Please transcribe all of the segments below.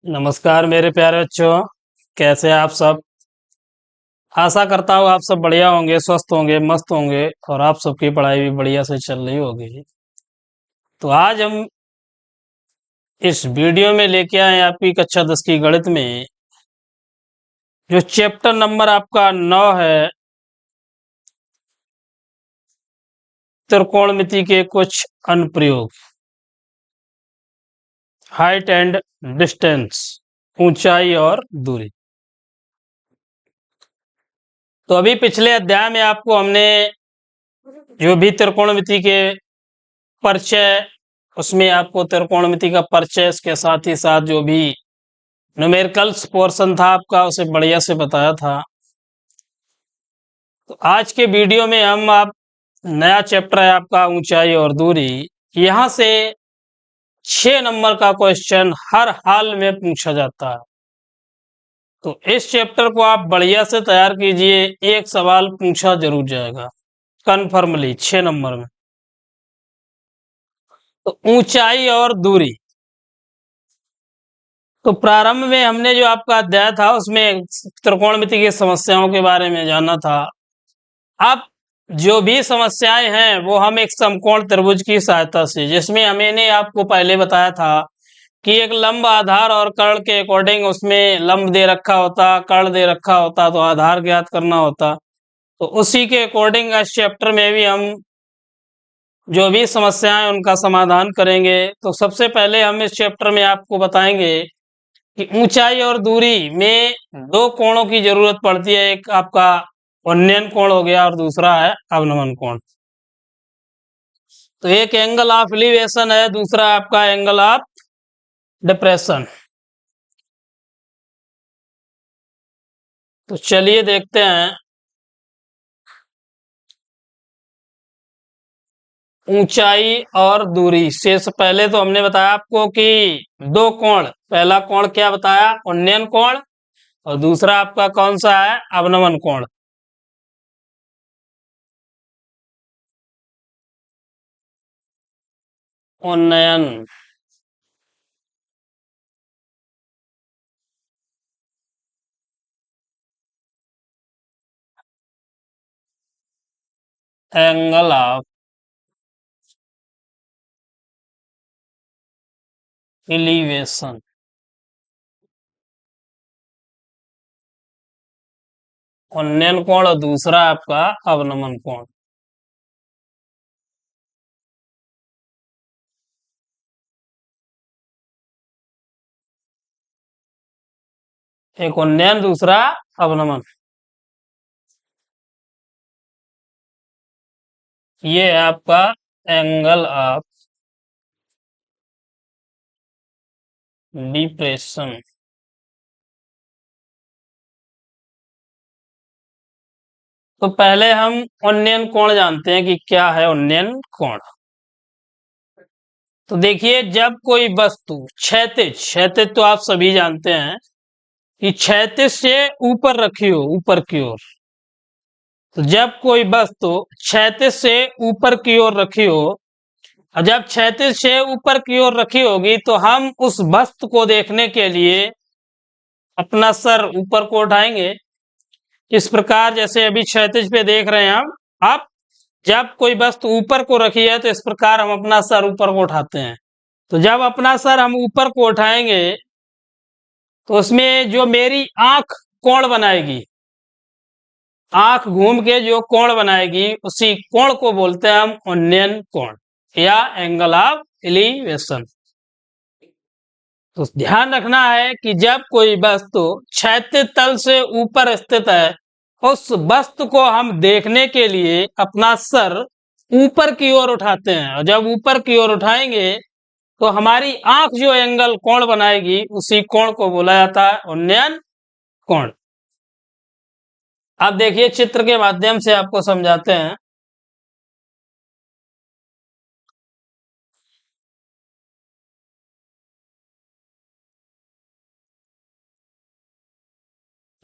नमस्कार मेरे प्यारे बच्चों, कैसे हैं आप सब। आशा करता हूँ आप सब बढ़िया होंगे, स्वस्थ होंगे, मस्त होंगे और आप सबकी पढ़ाई भी बढ़िया से चल रही होगी। तो आज हम इस वीडियो में लेके आए हैं आपकी कक्षा 10 की गणित में जो चैप्टर नंबर आपका 9 है, त्रिकोणमिति के कुछ अनुप्रयोग। हाइट एंड डिस्टेंस, ऊंचाई और दूरी। तो अभी पिछले अध्याय में आपको हमने जो भी त्रिकोणमिति के परिचय, उसमें आपको त्रिकोणमिति का परिचय के साथ ही साथ जो भी न्यूमेरिकल्स पोर्शन था आपका, उसे बढ़िया से बताया था। तो आज के वीडियो में हम आप नया चैप्टर है आपका ऊंचाई और दूरी। यहां से 6 नंबर का क्वेश्चन हर हाल में पूछा जाता है। तो इस चैप्टर को आप बढ़िया से तैयार कीजिए, एक सवाल पूछा जरूर जाएगा कन्फर्मली 6 नंबर में। तो ऊंचाई और दूरी, तो प्रारंभ में हमने जो आपका अध्याय था उसमें त्रिकोणमिति की समस्याओं के बारे में जाना था। अब जो भी समस्याएं हैं वो हम एक समकोण त्रिभुज की सहायता से, जिसमें मैंने आपको पहले बताया था कि एक लंब, आधार और कर्ण के अकॉर्डिंग उसमें लंब दे रखा होता, कर्ण दे रखा होता, तो आधार ज्ञात करना होता। तो उसी के अकॉर्डिंग इस चैप्टर में भी हम जो भी समस्याएं उनका समाधान करेंगे। तो सबसे पहले हम इस चैप्टर में आपको बताएंगे कि ऊंचाई और दूरी में दो कोणों की जरूरत पड़ती है। एक आपका उन्नयन कोण हो गया और दूसरा है अवनमन कोण। तो एक एंगल ऑफ एलिवेशन है, दूसरा आपका एंगल ऑफ डिप्रेशन। तो चलिए देखते हैं। ऊंचाई और दूरी से पहले तो हमने बताया आपको कि दो कोण, पहला कोण क्या बताया, उन्नयन कोण, और दूसरा आपका कौन सा है, अवनमन कोण। उन्नयन एंगल ऑफ एलिवेशन। उन्नयन कोण और दूसरा आपका अवनमन कोण। एक उन्नयन, दूसरा अवनमन। ये है आपका एंगल ऑफ डिप्रेशन। तो पहले हम उन्नयन कोण जानते हैं कि क्या है उन्नयन कोण। तो देखिए, जब कोई वस्तु क्षैतिज, क्षैतिज तो आप सभी जानते हैं कि क्षैतिज से ऊपर रखी हो, ऊपर की ओर। तो जब कोई वस्तु क्षैतिज से ऊपर की ओर रखी हो, और जब क्षैतिज से ऊपर की ओर रखी होगी, तो हम उस वस्तु को देखने के लिए अपना सर ऊपर को उठाएंगे। इस प्रकार जैसे अभी क्षैतिज पे देख रहे हैं हम। अब जब कोई वस्तु ऊपर को रखी है तो इस प्रकार हम अपना सर ऊपर को उठाते हैं। तो जब अपना सर हम ऊपर को उठाएंगे तो उसमें जो मेरी आंख कोण बनाएगी, आंख घूम के जो कोण बनाएगी, उसी कोण को बोलते हैं हम उन्नयन कोण या एंगल ऑफ एलिवेशन। तो ध्यान रखना है कि जब कोई वस्तु क्षैतिज तल से ऊपर स्थित है, उस वस्तु को हम देखने के लिए अपना सर ऊपर की ओर उठाते हैं, और जब ऊपर की ओर उठाएंगे तो हमारी आंख जो एंगल कोण बनाएगी, उसी कोण को बोला जाता है उन्नयन कोण। अब देखिए, चित्र के माध्यम से आपको समझाते हैं।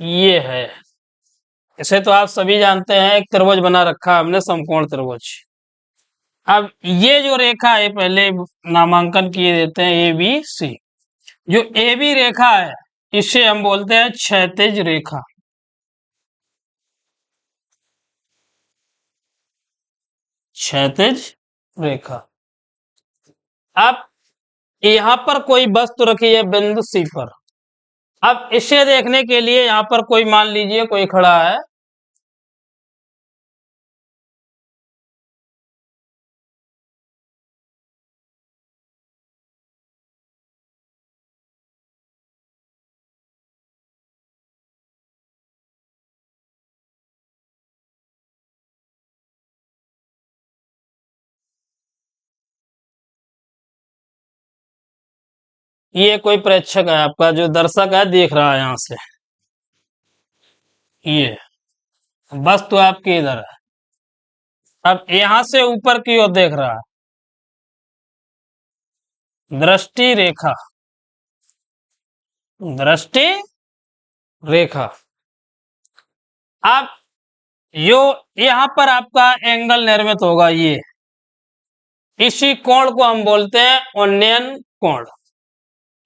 ये है, इसे तो आप सभी जानते हैं, एक त्रिभुज बना रखा हमने, समकोण त्रिभुज। अब ये जो रेखा है, पहले नामांकन किए देते हैं ए बी सी। जो ए बी रेखा है इसे हम बोलते हैं क्षैतिज रेखा। क्षैतिज रेखा। अब यहां पर कोई वस्तु रखी है बिंदु सी पर। अब इसे देखने के लिए यहां पर कोई मान लीजिए कोई खड़ा है, ये कोई प्रेक्षक है आपका जो दर्शक है देख रहा है यहां से, ये वस्तु आपकी इधर है। अब यहां से ऊपर की ओर देख रहा है, दृष्टि रेखा। दृष्टि रेखा। अब यो यहां पर आपका एंगल निर्मित होगा, ये इसी कोण को हम बोलते हैं उन्नयन कोण।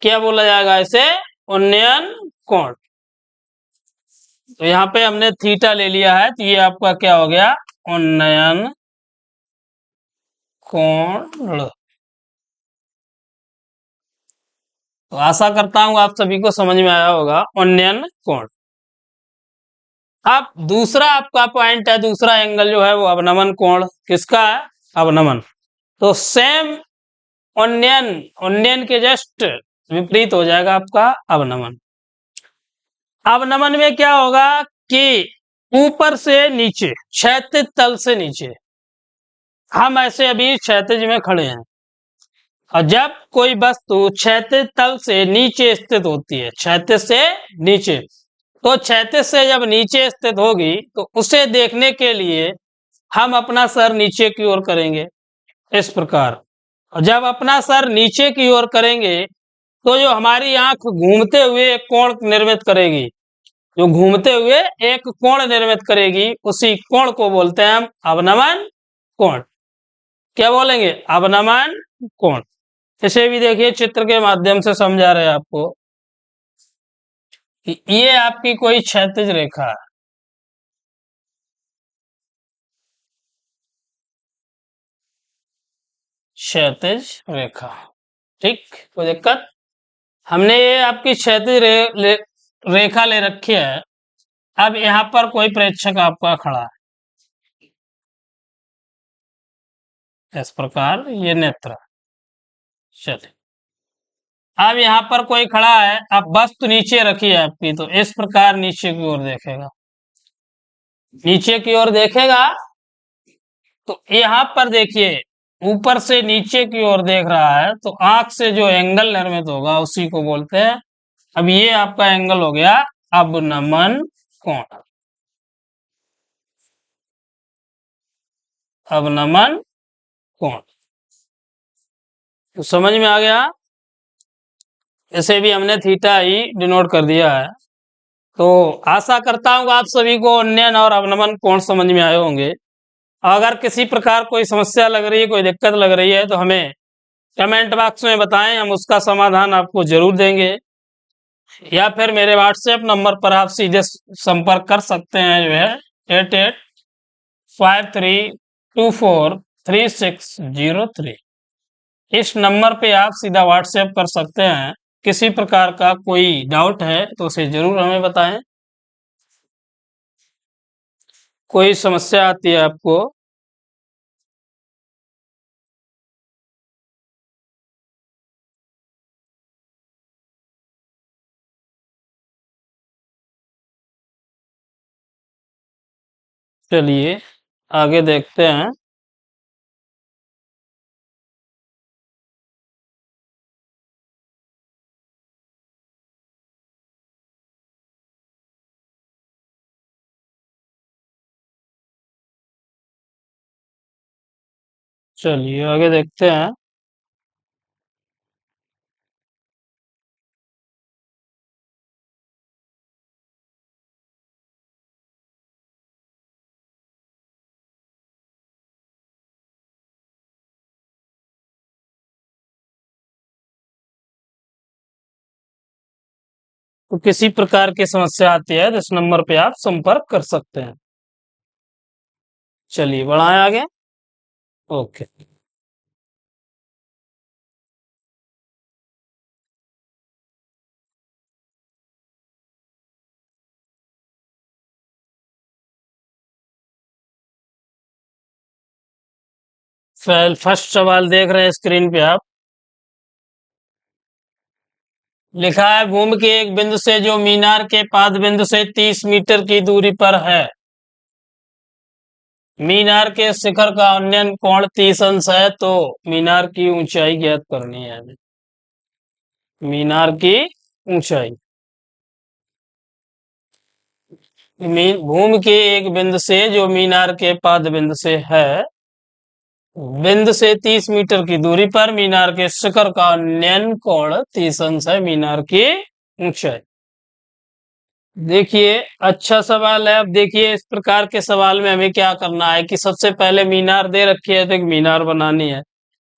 क्या बोला जाएगा इसे? उन्नयन कोण। तो यहाँ पे हमने थीटा ले लिया है, तो ये आपका क्या हो गया? उन्नयन कोण। तो आशा करता हूं आप सभी को समझ में आया होगा उन्नयन कोण। अब दूसरा आपका पॉइंट है, दूसरा एंगल जो है वो अवनमन कोण। किसका है? अवनमन। तो सेम उन्नयन, उन्नयन के जस्ट विपरीत हो जाएगा आपका अवनमन। अवनमन में क्या होगा कि ऊपर से नीचे, क्षैतिज तल से नीचे, हम ऐसे अभी क्षैतिज में खड़े हैं, और जब कोई वस्तु क्षैतिज तल से नीचे स्थित होती है, क्षैतिज से नीचे, तो क्षैतिज से जब नीचे स्थित होगी तो उसे देखने के लिए हम अपना सर नीचे की ओर करेंगे, इस प्रकार। और जब अपना सर नीचे की ओर करेंगे तो जो हमारी आंख घूमते हुए एक कोण निर्मित करेगी, जो घूमते हुए एक कोण निर्मित करेगी, उसी कोण को बोलते हैं हम अवनमन कोण। क्या बोलेंगे? अवनमन कोण। इसे भी देखिए चित्र के माध्यम से समझा रहे हैं आपको कि ये आपकी कोई क्षैतिज रेखा है, क्षैतिज रेखा। ठीक, कोई दिक्कत? हमने ये आपकी क्षैतिज रेखा ले रखी है। अब यहाँ पर कोई प्रेक्षक आपका खड़ा है, इस प्रकार ये नेत्र। चलिए, अब यहाँ पर कोई खड़ा है, अब वस्तु नीचे रखी है आपकी, तो इस प्रकार नीचे की ओर देखेगा। नीचे की ओर देखेगा तो यहाँ पर देखिए, ऊपर से नीचे की ओर देख रहा है, तो आंख से जो एंगल निर्मित होगा उसी को बोलते हैं। अब ये आपका एंगल हो गया अवनमन कोण। अवनमन कोण। तो समझ में आ गया? इसे भी हमने थीटा ही डिनोट कर दिया है। तो आशा करता हूँ आप सभी को उन्नयन और अवनमन कोण समझ में आए होंगे। अगर किसी प्रकार कोई समस्या लग रही है, कोई दिक्कत लग रही है, तो हमें कमेंट बॉक्स में बताएं, हम उसका समाधान आपको जरूर देंगे। या फिर मेरे व्हाट्सएप नंबर पर आप सीधे संपर्क कर सकते हैं, जो है 8853243603। इस नंबर पे आप सीधा व्हाट्सएप कर सकते हैं। किसी प्रकार का कोई डाउट है तो उसे जरूर हमें बताएं। कोई समस्या आती है आपको? चलिए आगे देखते हैं। चलिए आगे देखते हैं। तो किसी प्रकार की समस्या आती है तो इस नंबर पे आप संपर्क कर सकते हैं। चलिए बढ़ाएं आगे। ओके। फर्स्ट सवाल देख रहे हैं स्क्रीन पे आप। लिखा है भूमि के एक बिंदु से जो मीनार के पाद बिंदु से 30 मीटर की दूरी पर है, मीनार के शिखर का उन्नयन कोण 30 अंश है, तो मीनार की ऊंचाई ज्ञात करनी है हमें। मीनार की ऊंचाई भूमि के एक बिंदु से जो मीनार के पाद बिंदु से है, बिंदु से 30 मीटर की दूरी पर मीनार के शिखर का उन्नयन कोण 30 अंश है, मीनार की ऊंचाई। देखिए अच्छा सवाल है। अब देखिए इस प्रकार के सवाल में हमें क्या करना है कि सबसे पहले मीनार दे रखी है तो एक मीनार बनानी है।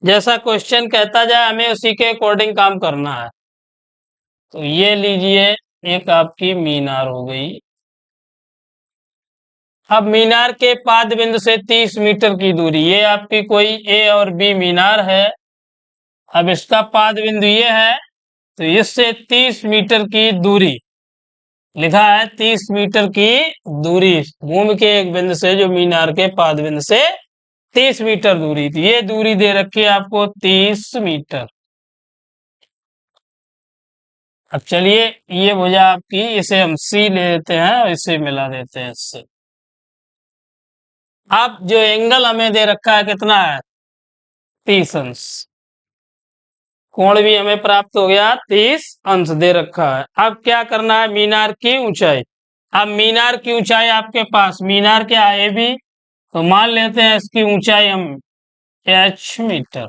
जैसा क्वेश्चन कहता जाए हमें उसी के अकॉर्डिंग काम करना है। तो ये लीजिए एक आपकी मीनार हो गई। अब मीनार के पाद बिंदु से 30 मीटर की दूरी, ये आपकी कोई ए और बी मीनार है। अब इसका पाद बिंदु ये है, तो इससे 30 मीटर की दूरी लिखा है। 30 मीटर की दूरी भूमि के एक बिंदु से जो मीनार के पाद बिंदु से 30 मीटर दूरी थी, ये दूरी दे रखी है आपको 30 मीटर। अब चलिए ये भुजा आपकी, इसे हम सी ले लेते हैं और इसे मिला देते हैं इससे। अब जो एंगल हमें दे रखा है कितना है, 30 अंश। कोण भी हमें प्राप्त हो गया, 30 अंश दे रखा है। अब क्या करना है, मीनार की ऊंचाई। अब मीनार की ऊंचाई आपके पास, मीनार क्या है भी, तो मान लेते हैं इसकी ऊंचाई हम h मीटर।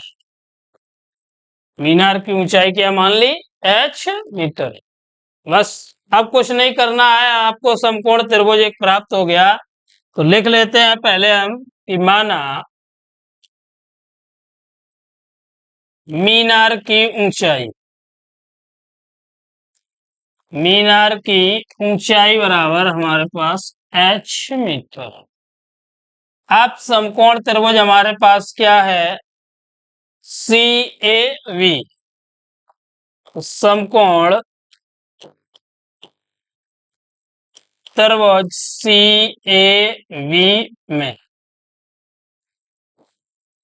मीनार की ऊंचाई क्या मान ली, h मीटर। बस अब कुछ नहीं करना है, आपको समकोण त्रिभुज एक प्राप्त हो गया। तो लिख लेते हैं पहले हम कि माना मीनार की ऊंचाई, मीनार की ऊंचाई बराबर हमारे पास h मीटर। अब समकोण त्रिभुज हमारे पास क्या है, सी ए वी। समकोण त्रिभुज सी ए वी में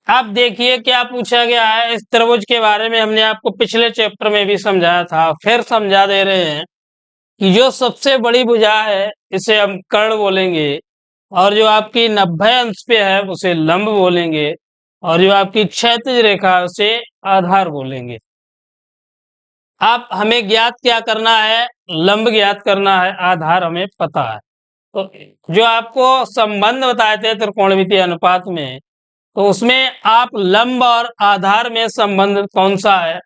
अब देखिए क्या पूछा गया है। इस त्रिभुज के बारे में हमने आपको पिछले चैप्टर में भी समझाया था, फिर समझा दे रहे हैं कि जो सबसे बड़ी भुजा है इसे हम कर्ण बोलेंगे, और जो आपकी 90 अंश पे है उसे लंब बोलेंगे, और जो आपकी क्षैतिज रेखा है उसे आधार बोलेंगे। आप हमें ज्ञात क्या करना है, लंब ज्ञात करना है, आधार हमें पता है। तो जो आपको संबंध बताए थे त्रिकोणमितीय अनुपात में, तो उसमें आप लंब और आधार में संबंध कौन सा है,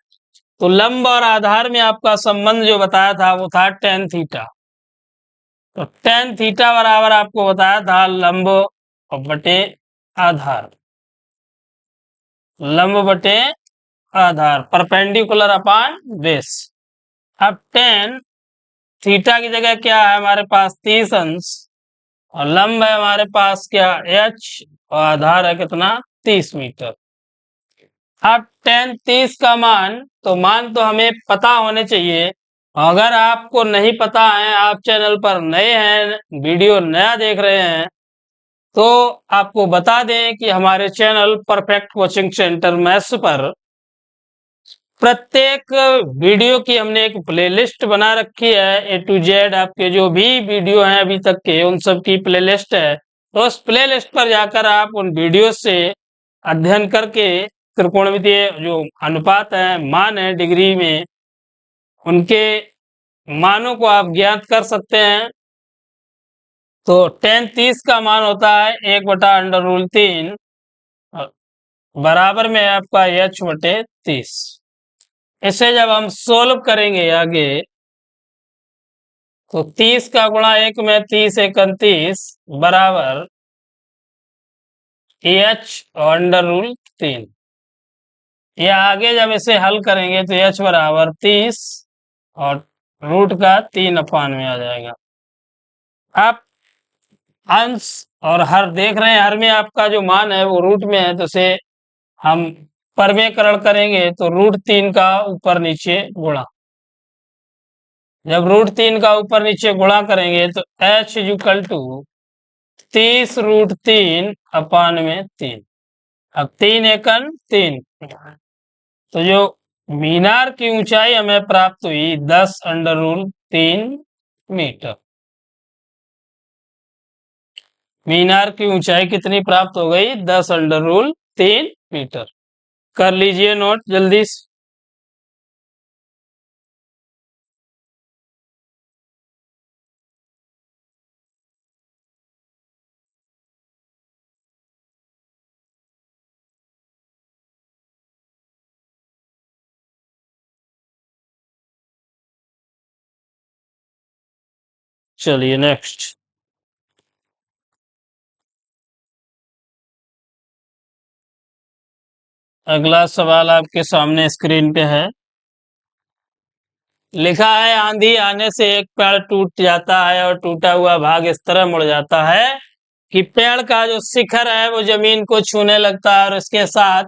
तो लंब और आधार में आपका संबंध जो बताया था वो था tan थीटा। तो tan थीटा बराबर आपको बताया था लंब बटे आधार, लंब बटे आधार, परपेंडिकुलर अपॉन बेस। अब tan थीटा की जगह क्या है हमारे पास 30 अंश, और लंब है हमारे पास क्या h, और आधार है कितना 30 मीटर। अब tan 30 का मान, तो मान तो हमें पता होने चाहिए। अगर आपको नहीं पता है, आप चैनल पर नए हैं, वीडियो नया देख रहे हैं, तो आपको बता दें कि हमारे channel perfect coaching centre maths पर प्रत्येक वीडियो की हमने एक प्लेलिस्ट बना रखी है। ए टू जेड आपके जो भी वीडियो हैं अभी तक के, उन सब की प्लेलिस्ट है। तो उस प्लेलिस्ट पर जाकर आप उन वीडियो से अध्ययन करके त्रिकोणमितीय जो अनुपात है, मान है डिग्री में, उनके मानों को आप ज्ञात कर सकते हैं। तो tan 30 का मान होता है 1/√3 बराबर में आपका h बटे 30। इसे जब हम सोल्व करेंगे आगे, तो 30 का गुणा 1 में 30 एक 29 बराबर h√3। ये आगे जब इसे हल करेंगे तो h बराबर 30 और रूट का 3 में आ जाएगा। आप अंश और हर देख रहे हैं, हर में आपका जो मान है वो रूट में है, तो से हम परमेयकरण करेंगे तो √3 का ऊपर नीचे गुणा। जब √3 का ऊपर नीचे गुणा करेंगे तो h = 30√3/3। अब 3 एकन 3, तो जो मीनार की ऊंचाई हमें प्राप्त हुई 10√3 मीटर। मीनार की ऊंचाई कितनी प्राप्त हो गई? 10√3 मीटर। कर लीजिए नोट जल्दी से। चलिए नेक्स्ट। अगला सवाल आपके सामने स्क्रीन पे है। लिखा है आंधी आने से एक पेड़ टूट जाता है और टूटा हुआ भाग इस तरह मुड़ जाता है कि पेड़ का जो शिखर है वो जमीन को छूने लगता है और इसके साथ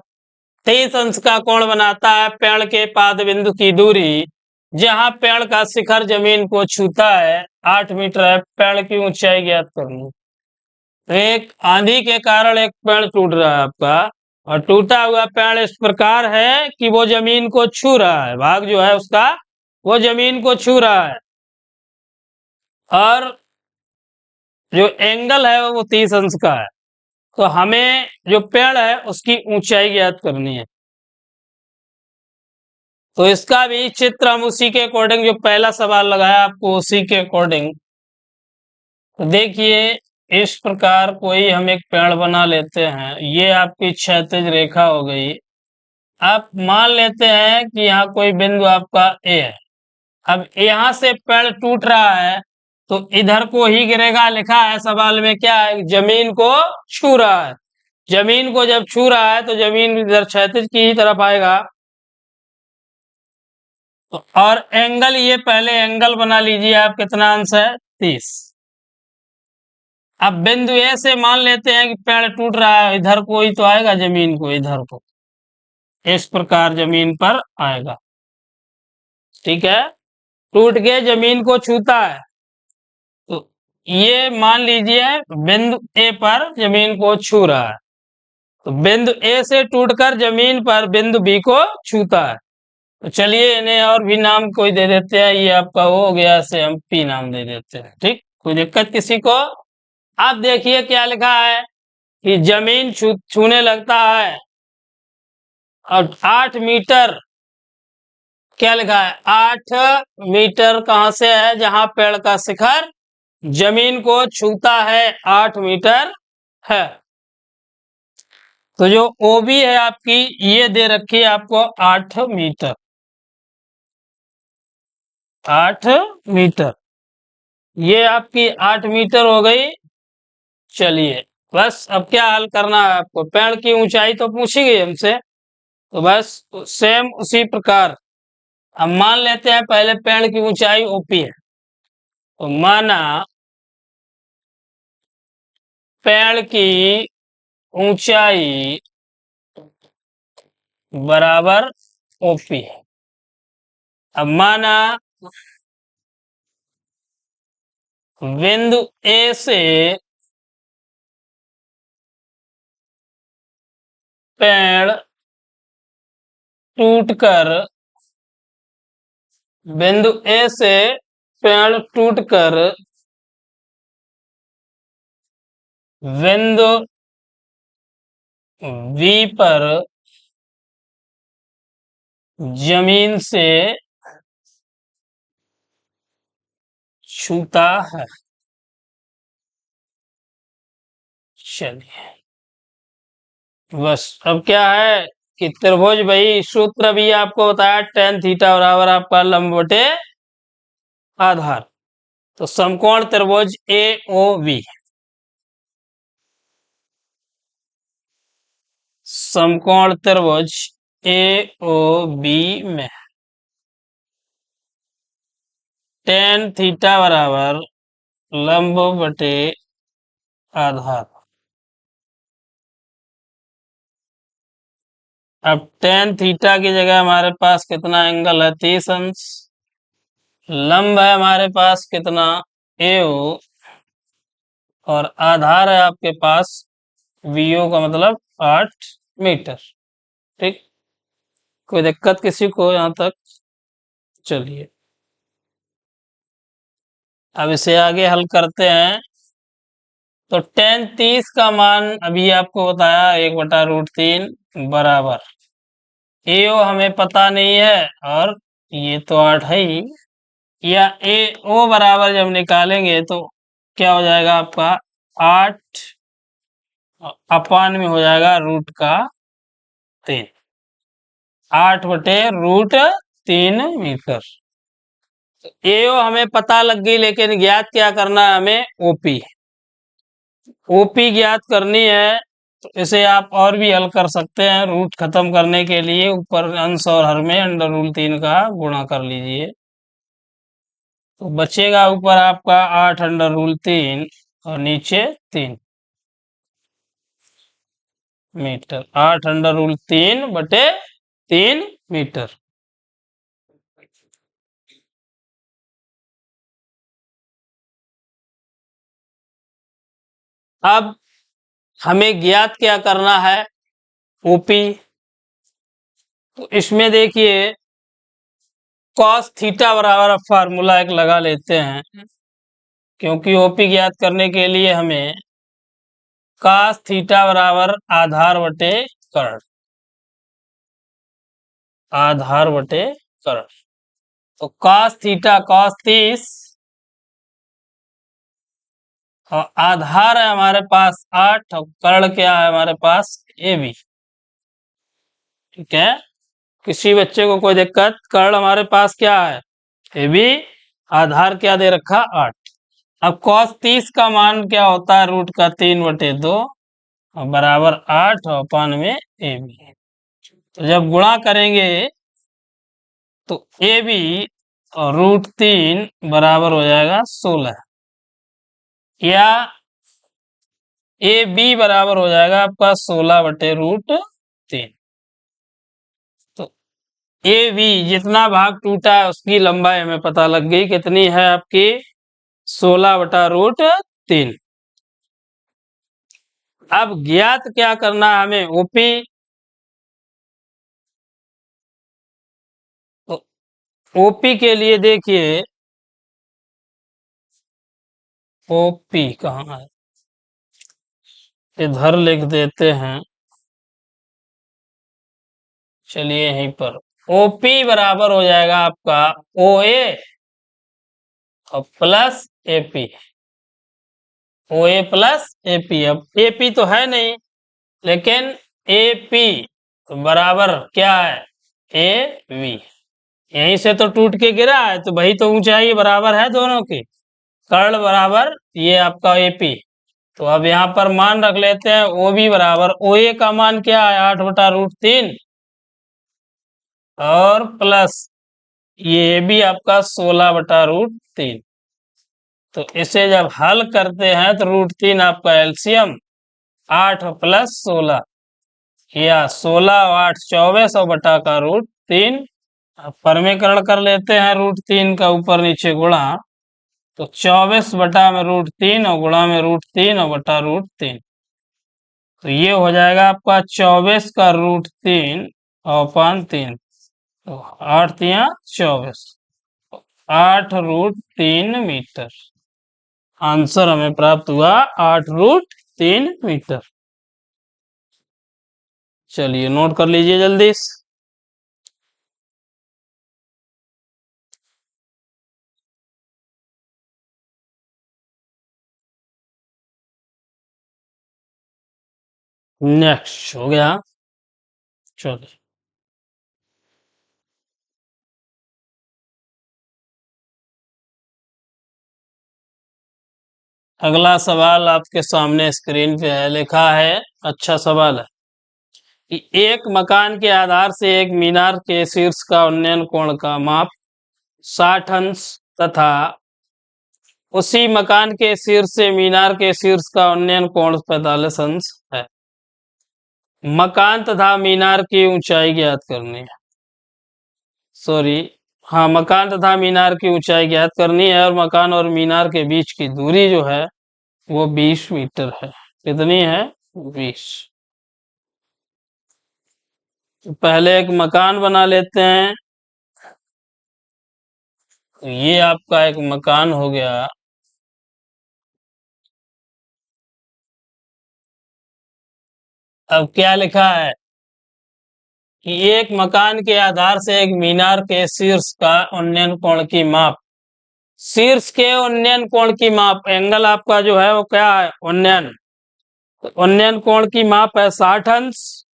30 अंश का कोण बनाता है। पेड़ के पाद बिंदु की दूरी जहां पेड़ का शिखर जमीन को छूता है 8 मीटर है। पेड़ की ऊंचाई ज्ञात करनी। तो एक आंधी के कारण एक पेड़ टूट रहा है आपका, और टूटा हुआ पेड़ इस प्रकार है कि वो जमीन को छू रहा है, भाग जो है उसका वो जमीन को छू रहा है, और जो एंगल है वो 30 अंश का है। तो हमें जो पेड़ है उसकी ऊंचाई ज्ञात करनी है। तो इसका भी चित्र हम उसी के अकॉर्डिंग, जो पहला सवाल लगाया आपको उसी के अकॉर्डिंग, तो देखिए इस प्रकार कोई हम एक पेड़ बना लेते हैं। ये आपकी क्षैतिज रेखा हो गई। आप मान लेते हैं कि यहाँ कोई बिंदु आपका ए है। अब यहाँ से पेड़ टूट रहा है तो इधर को ही गिरेगा। लिखा है सवाल में क्या है? जमीन को छू रहा है। जमीन को जब छू रहा है तो जमीन इधर क्षैतिज की ही तरफ आएगा। तो और एंगल, ये पहले एंगल बना लीजिए आप, कितना अंश है? 30। अब बिंदु ए से मान लेते हैं कि पेड़ टूट रहा है, इधर को ही तो आएगा, जमीन को इधर को इस प्रकार जमीन पर आएगा। ठीक है, टूट के जमीन को छूता है। तो ये मान लीजिए बिंदु ए पर जमीन को छू रहा है, तो बिंदु ए से टूटकर जमीन पर बिंदु बी को छूता है। तो चलिए इन्हें और भी नाम कोई दे देते हैं। ये आपका वो हो गया, इसे हम पी नाम दे देते हैं। ठीक, कोई दिक्कत किसी को? आप देखिए क्या लिखा है कि जमीन छूने लगता है और 8 मीटर, क्या लिखा है? 8 मीटर कहां से है? जहां पेड़ का शिखर जमीन को छूता है 8 मीटर है। तो जो ओबी है आपकी, ये दे रखी है आपको 8 मीटर। 8 मीटर, ये आपकी 8 मीटर हो गई। चलिए बस अब क्या हल करना है आपको? पेड़ की ऊंचाई तो पूछी गई हमसे, तो बस सेम उसी प्रकार अब मान लेते हैं पहले पेड़ की ऊंचाई ओपी है। तो माना पेड़ की ऊंचाई बराबर ओपी है। अब माना बिंदु ए से पेड़ टूटकर, बिंदु ए से पेड़ टूटकर बिंदु बी पर जमीन से छूता है। चलिए बस अब क्या है कि त्रिभुज, भाई सूत्र भी आपको बताया, tan थीटा बराबर आपका लंब बटे आधार। तो समकोण त्रिभुज ए ओ बी, समकोण त्रिभुज ए ओ बी में टेन थीटा बराबर लंब बटे आधार। अब टेन थीटा की जगह हमारे पास कितना एंगल है, 30 अंश। लंब है हमारे पास कितना, AO, और आधार है आपके पास VO का मतलब 8 मीटर। ठीक, कोई दिक्कत किसी को यहाँ तक? चलिए अब इसे आगे हल करते हैं। तो टेन 30 का मान अभी आपको बताया 1/√3 बराबर AO हमें पता नहीं है, और ये तो 8 है ही, या AO बराबर जब निकालेंगे तो क्या हो जाएगा आपका 8 अपान में हो जाएगा √3, 8/√3 मीटर। AO हमें पता लग गई, लेकिन ज्ञात क्या करना है हमें, OP ज्ञात करनी है। तो इसे आप और भी हल कर सकते हैं, रूट खत्म करने के लिए ऊपर अंश और हर में √3 का गुणा कर लीजिए, तो बचेगा ऊपर आपका 8√3 और नीचे 3 मीटर। 8√3/3 मीटर। अब हमें ज्ञात क्या करना है, OP। तो इसमें देखिए cos थीटा बराबर, अब फार्मूला एक लगा लेते हैं, क्योंकि OP ज्ञात करने के लिए हमें cos थीटा बराबर आधार बटे कर्ण। तो cos थीटा cos 30, और आधार है हमारे पास 8, और कर्ण क्या है हमारे पास AB। ठीक है, किसी बच्चे को कोई दिक्कत? कर्ण हमारे पास क्या है, AB, आधार क्या दे रखा 8। अब cos 30 का मान क्या होता है, √3/2 बराबर 8 और अपान में AB। तो जब गुणा करेंगे तो AB और √3 बराबर हो जाएगा 16, या AB बराबर हो जाएगा आपका 16/√3। तो AB जितना भाग टूटा है उसकी लंबाई हमें पता लग गई, कितनी है आपकी, 16/√3। अब ज्ञात क्या करना है हमें, OP। तो OP के लिए देखिए, OP कहाँ है, इधर लिख देते हैं, चलिए यहीं पर। OP बराबर हो जाएगा आपका OA और plus AP, OA plus AP। अब AP तो है नहीं, लेकिन AP बराबर क्या है, AB। यहीं से तो टूट के गिरा है, तो वही तो ऊंचाई बराबर है दोनों की। कर्ण बराबर ये आपका AP। तो अब यहाँ पर मान रख लेते हैं, OB बराबर OA का मान क्या है, 8/√3, और प्लस ये भी आपका 16/√3। तो इसे जब हल करते हैं तो √3 आपका एलसीएम, 8 प्लस 16, या 16 और 8 24, और बटा का √3। अब परमीकरण कर लेते हैं, √3 का ऊपर नीचे गुणा, तो 24 बटा में √3 और गुणा में √3 और बटा √3। तो ये हो जाएगा आपका 24 का √3 और अपान 3, तो 8×3 = 24, 8√3 मीटर। आंसर हमें प्राप्त हुआ 8√3 मीटर। चलिए नोट कर लीजिए जल्दी से। नेक्स्ट हो गया, चलिए अगला सवाल आपके सामने स्क्रीन पे है, लिखा है, अच्छा सवाल है कि एक मकान के आधार से एक मीनार के शीर्ष का उन्नयन कोण का माप 60 अंश तथा उसी मकान के शीर्ष से मीनार के शीर्ष का उन्नयन कोण 45 अंश है। मकान तथा मीनार की ऊंचाई ज्ञात करनी है। सॉरी, हाँ, मकान तथा मीनार की ऊंचाई ज्ञात करनी है और मकान और मीनार के बीच की दूरी जो है वो 20 मीटर है। कितनी है? 20। तो पहले एक मकान बना लेते हैं। तो ये आपका एक मकान हो गया। अब क्या लिखा है कि एक मकान के आधार से एक मीनार के शीर्ष का उन्नयन कोण की माप। शीर्ष के उन्नयन कोण की माप, एंगल आपका जो है वो क्या है? उन्नयन। तो उन्नयन कोण की माप है 60 अंश।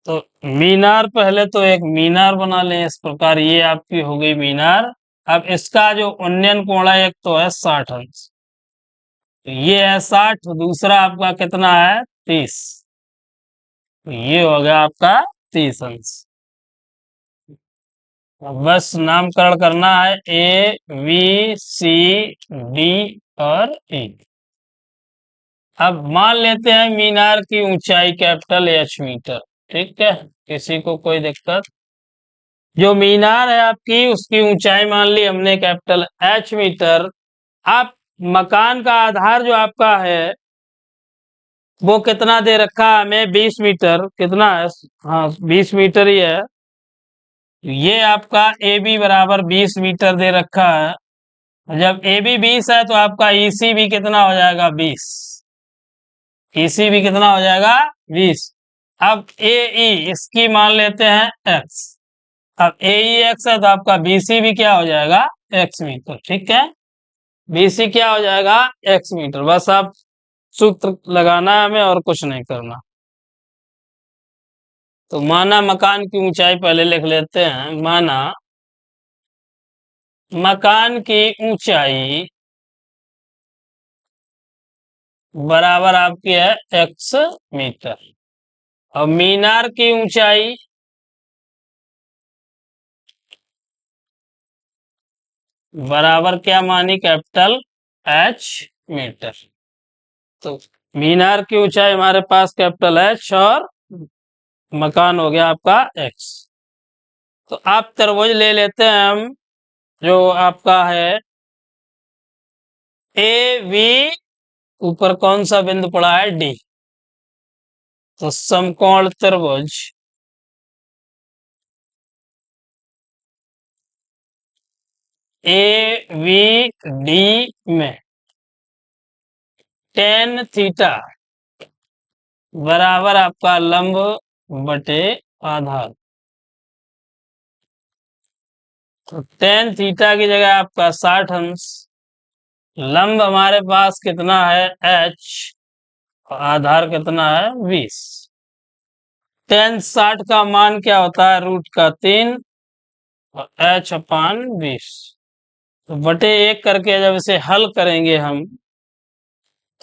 तो मीनार, पहले तो एक मीनार बना लें इस प्रकार। ये आपकी हो गई मीनार। अब इसका जो उन्नयन कोण है एक तो है 60 अंश। तो ये है 60, दूसरा आपका कितना है? 30। तो ये हो गया आपका 30 अंश। अब बस नामकरण करना है, ए बी सी डी और ई। अब मान लेते हैं मीनार की ऊंचाई कैपिटल एच मीटर। ठीक है, किसी को कोई दिक्कत? जो मीनार है आपकी उसकी ऊंचाई मान ली हमने कैपिटल एच मीटर। आप मकान का आधार जो आपका है वो कितना दे रखा है हमें? 20 मीटर। कितना है? हाँ, 20 मीटर ही है। ये आपका ए बी बराबर 20 मीटर दे रखा है। जब ए बी 20 है तो आपका ईसी भी कितना हो जाएगा? 20। ईसी भी कितना हो जाएगा? 20। अब ए ई इसकी मान लेते हैं एक्स। अब ए ई एक्स है तो आपका बीसी भी क्या हो जाएगा? X metre. ठीक है, बीसी क्या हो जाएगा? X metre. बस आप सूत्र लगाना है हमें और कुछ नहीं करना। तो माना मकान की ऊंचाई पहले लिख लेते हैं। माना मकान की ऊंचाई बराबर आपकी है एक्स मीटर। और मीनार की ऊंचाई बराबर क्या मानी? Capital H metre. तो मीनार की ऊंचाई हमारे पास कैपिटल एच और मकान हो गया आपका एक्स। तो आप त्रिभुज ले लेते हैं हम, जो आपका है ए वी, ऊपर कौन सा बिंदु पड़ा है? डी। तो समकोण त्रिभुज ए वी डी में टेन थीटा बराबर आपका लंब बटे आधार। तो टेन थीटा की जगह आपका 60 अंश। लंब हमारे पास कितना है? एच। आधार कितना है? 20। टेन 60 का मान क्या होता है? रूट का 3 और एच अपान 20। तो बटे 1 करके जब इसे हल करेंगे हम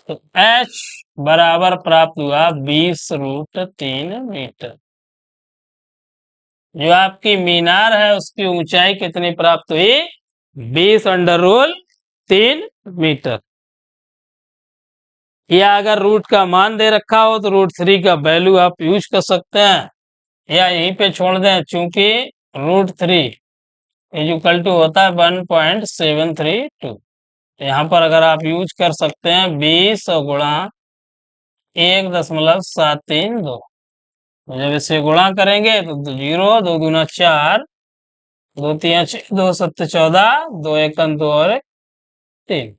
तो एच बराबर प्राप्त हुआ 20√3 मीटर। जो आपकी मीनार है उसकी ऊंचाई कितनी प्राप्त हुई? 20√3 मीटर। या अगर रूट का मान दे रखा हो तो √3 का वैल्यू आप यूज कर सकते हैं या यहीं पे छोड़ दें, चूंकि √3 इक्वल टू होता है 1.732। यहाँ पर अगर आप यूज कर सकते हैं 20 गुणा 1.732। जब इसे गुणा करेंगे तो 0, 2 दूना 4, 2 तिया 6, 2 सत्ते 14, 2 एकम 2 और 3।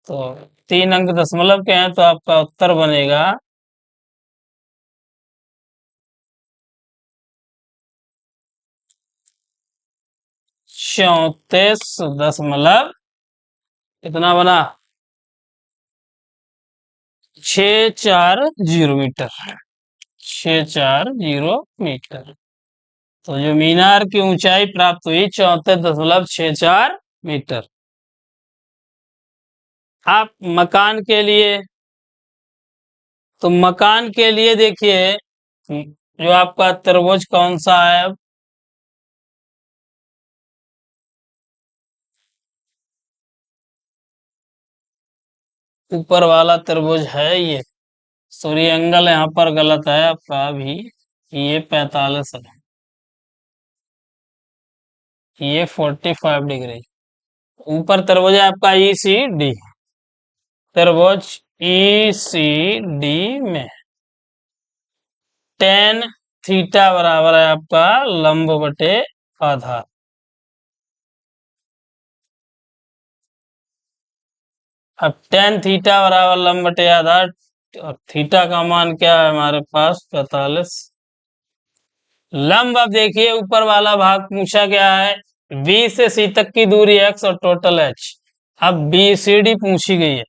तो 3 अंक दशमलव के हैं तो आपका उत्तर बनेगा 34 दशमलव कितना बना? 640 मीटर। 640 मीटर। तो जो मीनार की ऊंचाई प्राप्त हुई 34.64 मीटर। आप मकान के लिए, तो मकान के लिए देखिए जो आपका त्रिभुज कौन सा है? ऊपर वाला त्रिभुज है ये। सॉरी, एंगल यहाँ पर गलत है आपका भी। ये 45 है, ये 45 डिग्री। ऊपर त्रिभुज है आपका ई सी डी। त्रिभुज ई सी डी में टेन थीटा बराबर है आपका लंब बटे आधार। अब टेन थीटा बराबर लंब बटे आधार, और थीटा का मान क्या है हमारे पास 45। लंब, अब देखिए ऊपर वाला भाग पूछा गया है, बी से सी तक की दूरी x और टोटल h। अब बी सी डी पूछी गई है,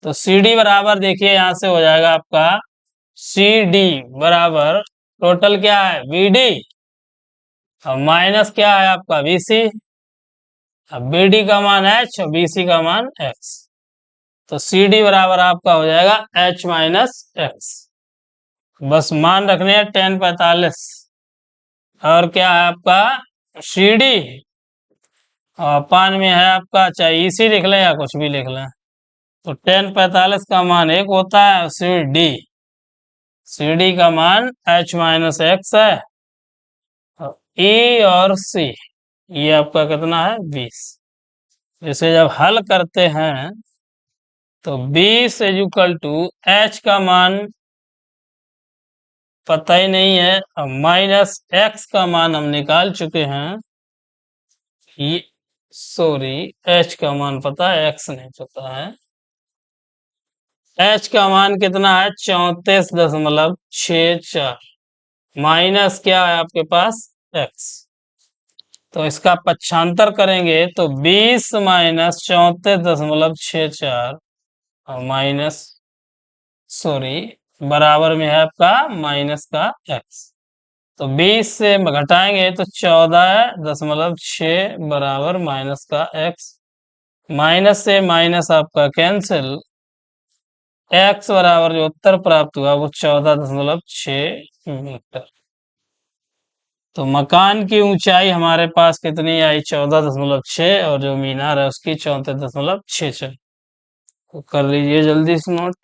तो सी डी बराबर देखिए यहां से हो जाएगा आपका सी डी बराबर टोटल क्या है बी डी, और माइनस क्या है आपका बी सी। अब बी डी का मान h और बी सी का मान x, तो सी डी बराबर आपका हो जाएगा h माइनस एक्स। बस मान रखने हैं 1045। और क्या है आपका सी डी, और पान में है आपका, चाहे इसी लिख लें या कुछ भी लिख लें। तो 1045 का मान एक होता है, सी डी का मान h माइनस एक्स है। ई और सी, ये आपका कितना है 20। इसे जब हल करते हैं तो 20 इक्वल टू h का मान पता ही नहीं है, और माइनस एक्स का मान हम निकाल चुके हैं। ये सॉरी, h का मान पता है, x नहीं पता है। h का मान कितना है 34.64, माइनस क्या है आपके पास x। तो इसका पक्षांतर करेंगे तो 20 माइनस 34.64 और माइनस सॉरी बराबर में है आपका माइनस का x। तो 20 से घटाएंगे तो 14.6 बराबर माइनस का x। माइनस से माइनस आपका कैंसिल, x बराबर जो उत्तर प्राप्त हुआ वो 14.6 मीटर। तो मकान की ऊंचाई हमारे पास कितनी आई 14.6, और जो मीनार है उसकी 34.6। तो कर लीजिए जल्दी से नोट।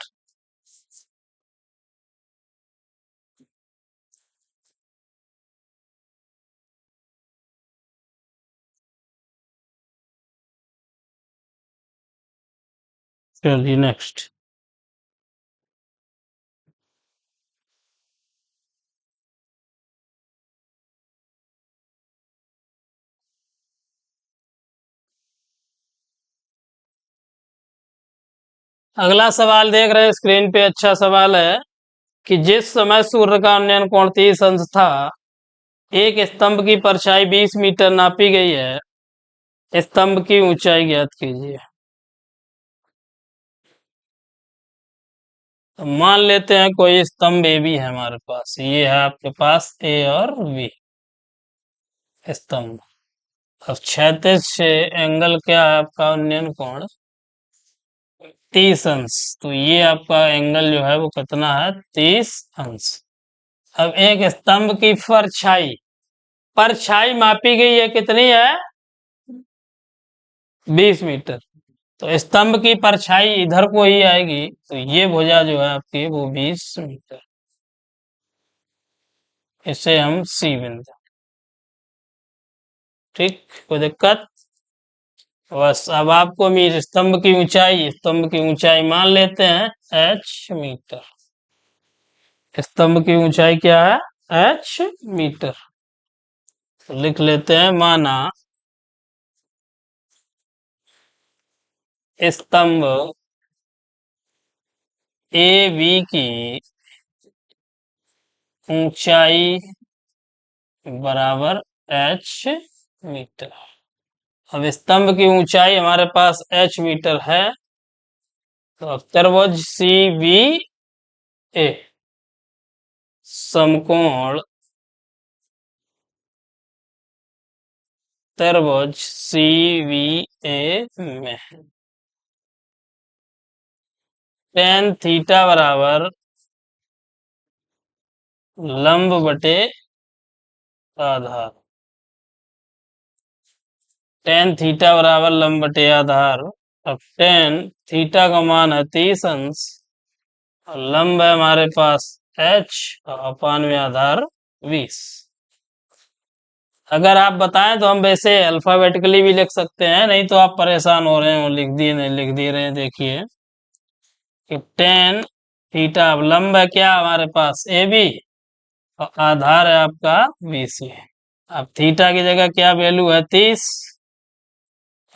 चलिए नेक्स्ट। अगला सवाल देख रहे हैं स्क्रीन पे, अच्छा सवाल है कि जिस समय सूर्य का उन्नयन कोण 30 अंश था, एक स्तंभ की परछाई 20 मीटर नापी गई है, स्तंभ की ऊंचाई ज्ञात कीजिए। तो मान लेते हैं कोई स्तंभ ए भी है हमारे पास, ये है आपके पास ए और बी स्तंभ। अब क्षैतिज से एंगल क्या है आपका उन्नयन कोण 30 अंश, तो ये आपका एंगल जो है वो कितना है 30 अंश। अब एक स्तंभ की परछाई, परछाई मापी गई है कितनी है 20 मीटर, तो स्तंभ की परछाई इधर को ही आएगी, तो ये भुजा जो है आपकी वो 20 मीटर। इसे हम सी बिंदु, ठीक, कोई दिक्कत। बस अब आपको स्तंभ की ऊंचाई मान लेते हैं h मीटर। स्तंभ की ऊंचाई क्या है h मीटर। तो लिख लेते हैं, माना स्तंभ ए बी की ऊंचाई बराबर h मीटर। अब स्तंभ की ऊंचाई हमारे पास h मीटर है, तो अब त्रिभुज सी बी ए समकोण त्रिभुज सी बी ए में टेन थीटा बराबर लंब बटे आधार। टेन थीटा बराबर लंब बटे आधार अब टेन थीटा का मान है 30 और लंब है हमारे पास h और अपान में आधार 20। अगर आप बताएं तो हम वैसे अल्फाबेटिकली भी लिख सकते हैं, नहीं तो आप परेशान हो रहे हो लिख दे रहे हैं। देखिए कि टेन थीटा, अब लंब है क्या हमारे पास ए बी और आधार है आपका 20। अब थीटा की जगह क्या वैल्यू है 30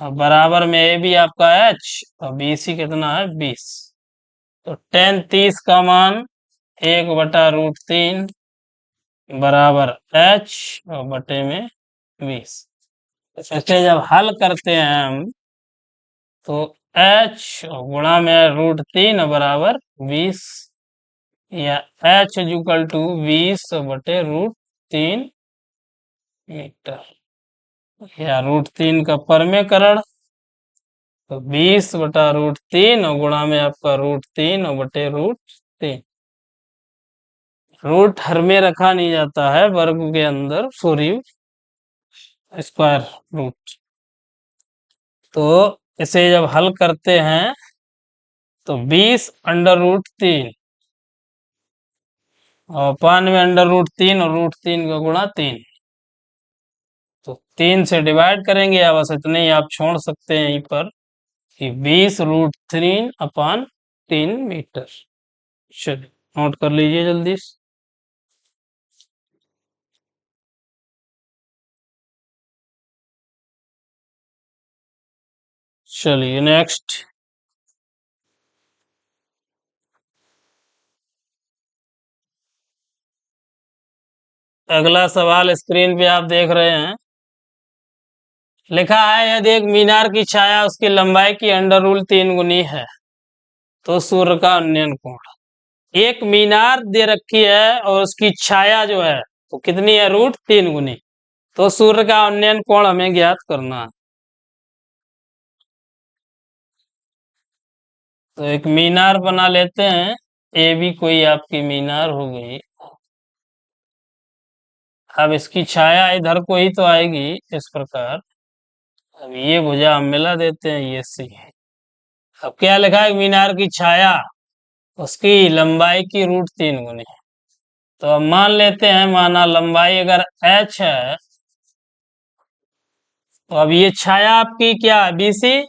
और बराबर में ए बी आपका h और बी सी कितना है 20। तो टेन 30 का मान 1/√3 बराबर h और बटे में 20। इसे जब हल करते हैं हम तो h गुणा में √3 बराबर 20 या h इक्वल टू 20 बटे √3 मीटर या √3 का परमेकरण। तो 20/√3 और गुणा में आपका √3 और बटे √3। रूट हर में रखा नहीं जाता है, वर्ग के अंदर सॉरी स्क्वायर रूट। तो इसे जब हल करते हैं तो 20/√3 और 95/√3 और √3 का गुणा 3। तो 3 से डिवाइड करेंगे या बस इतने ही आप छोड़ सकते हैं यहीं पर कि 20√3/3 मीटर। चलिए नोट कर लीजिए जल्दी से। चलिए नेक्स्ट। अगला सवाल स्क्रीन पे आप देख रहे हैं, लिखा है यदि एक मीनार की छाया उसकी लंबाई की √3 गुनी है तो सूर्य का उन्नयन कोण। एक मीनार दे रखी है और उसकी छाया जो है वो कितनी है √3 गुनी, तो सूर्य का उन्नयन कोण हमें ज्ञात करना है। तो एक मीनार बना लेते हैं, ए भी कोई आपकी मीनार हो गई। अब इसकी छाया इधर को ही तो आएगी इस प्रकार। अब ये भुजा हम मिला देते हैं, ये सी। अब क्या लिखा है मीनार की छाया उसकी लंबाई की √3 गुनी। तो अब मान लेते हैं, माना लंबाई अगर h है तो अब ये छाया आपकी क्या है BC,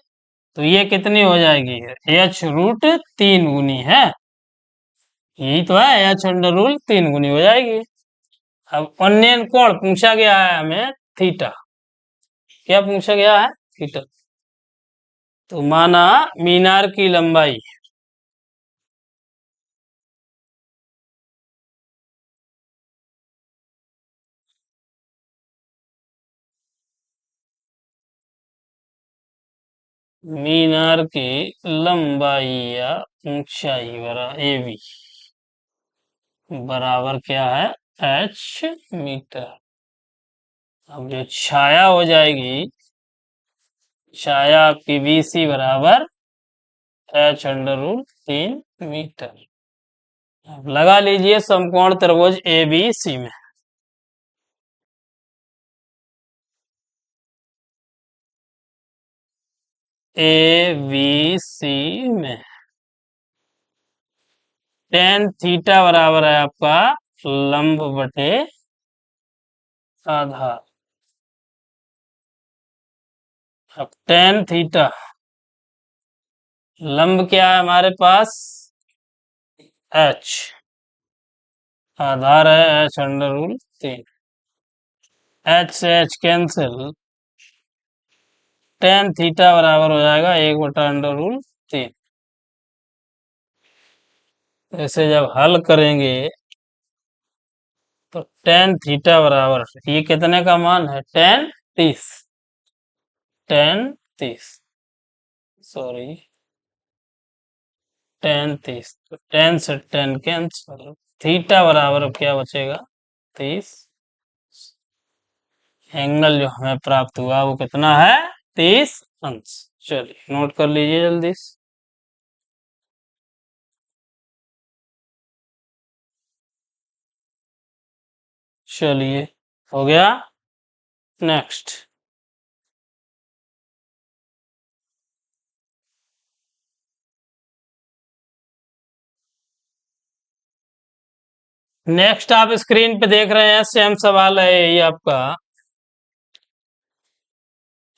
तो ये कितनी हो जाएगी h√3 गुनी है। यही तो है, h√3 गुनी हो जाएगी। अब उन्नयन कोण पूछा गया है हमें थीटा। क्या पूछा गया है थीटा। तो माना मीनार की लंबाई मीनार की लंबाई या ऊंचाई ए बी बराबर क्या है h मीटर। अब जो छाया हो जाएगी, छाया आपकी BC बराबर h√3 मीटर। अब लगा लीजिए समकोण त्रिभुज ABC में। ABC में टेन थीटा बराबर है आपका लंब बटे आधार। अब टेन थीटा लंब क्या है हमारे पास h, आधार है h√3। h से h कैंसिल, टेन थीटा बराबर हो जाएगा 1/√3। इसे जब हल करेंगे तो टेन थीटा बराबर ये कितने का मान है टेन 30, टेन 30 सॉरी टेन 30। तो टेन से टेन कैंसिल, थीटा बराबर अब क्या बचेगा 30। एंगल जो हमें प्राप्त हुआ वो कितना है 30 अंश। चलिए नोट कर लीजिए जल्दी से। चलिए हो गया। नेक्स्ट। नेक्स्ट आप स्क्रीन पे देख रहे हैं, सेम सवाल है यही आपका।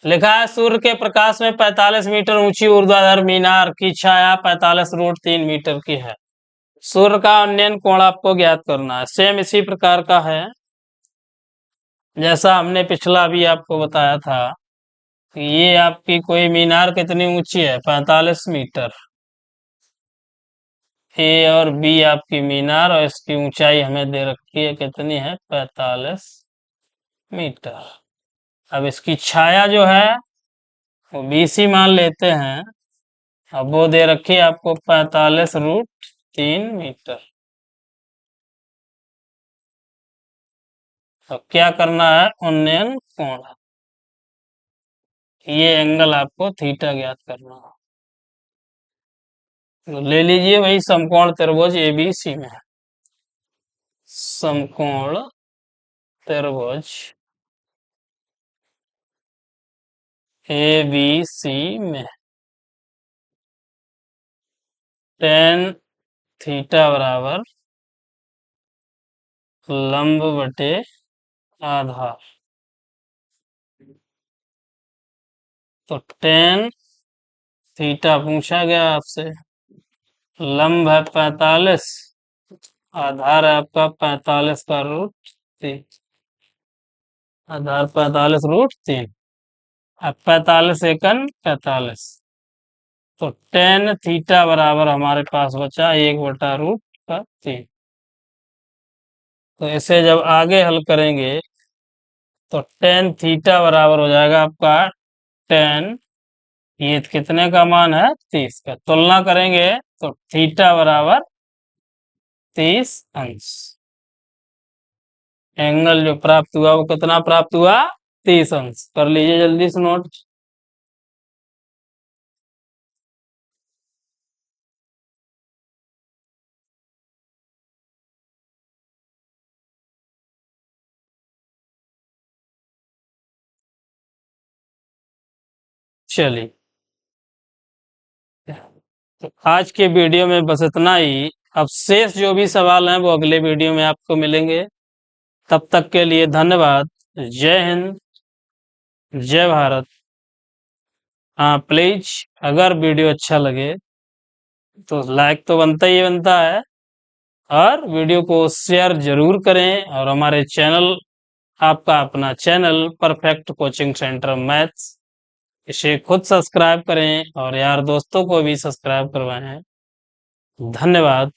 लिखा है सूर्य के प्रकाश में 45 मीटर ऊंची ऊर्ध्वाधर मीनार की छाया 45√3 मीटर की है। सूर्य का उन्नयन कोण आपको ज्ञात करना है। सेम इसी प्रकार का है जैसा हमने पिछला भी आपको बताया था कि ये आपकी कोई मीनार कितनी ऊंची है, 45 मीटर। ए और बी आपकी मीनार, और इसकी ऊंचाई हमें दे रखी है, कितनी है, 45 मीटर। अब इसकी छाया जो है वो बीसी मान लेते हैं। अब वो दे रखी है आपको 45√3 मीटर। तो क्या करना है, उन्नयन कोण, ये एंगल आपको थीटा ज्ञात करना है। तो ले लीजिए वही समकोण त्रिभुज एबीसी में, समकोण त्रिभुज एबीसी में tan थीटा बराबर लंब बटे आधार। तो tan थीटा पूछा गया आपसे, लंब है 45, आधार है आपका 45√3, आधार 45√3। अब 45 एकन 45, तो tan थीटा बराबर हमारे पास बचा 1/√3। तो इसे जब आगे हल करेंगे तो tan थीटा बराबर हो जाएगा आपका tan, ये कितने का मान है, 30 का। तुलना करेंगे तो थीटा बराबर 30 अंश। एंगल जो प्राप्त हुआ वो कितना प्राप्त हुआ, 30 अंश। कर लीजिए जल्दी से नोट। चलिए, तो आज के वीडियो में बस इतना ही। अब शेष जो भी सवाल हैं वो अगले वीडियो में आपको मिलेंगे। तब तक के लिए धन्यवाद। जय हिंद, जय भारत। हाँ प्लीज, अगर वीडियो अच्छा लगे तो लाइक तो बनता ही बनता है, और वीडियो को शेयर जरूर करें। और हमारे चैनल, आपका अपना channel perfect coaching centre maths, इसे खुद सब्सक्राइब करें और यार दोस्तों को भी सब्सक्राइब करवाएं। धन्यवाद।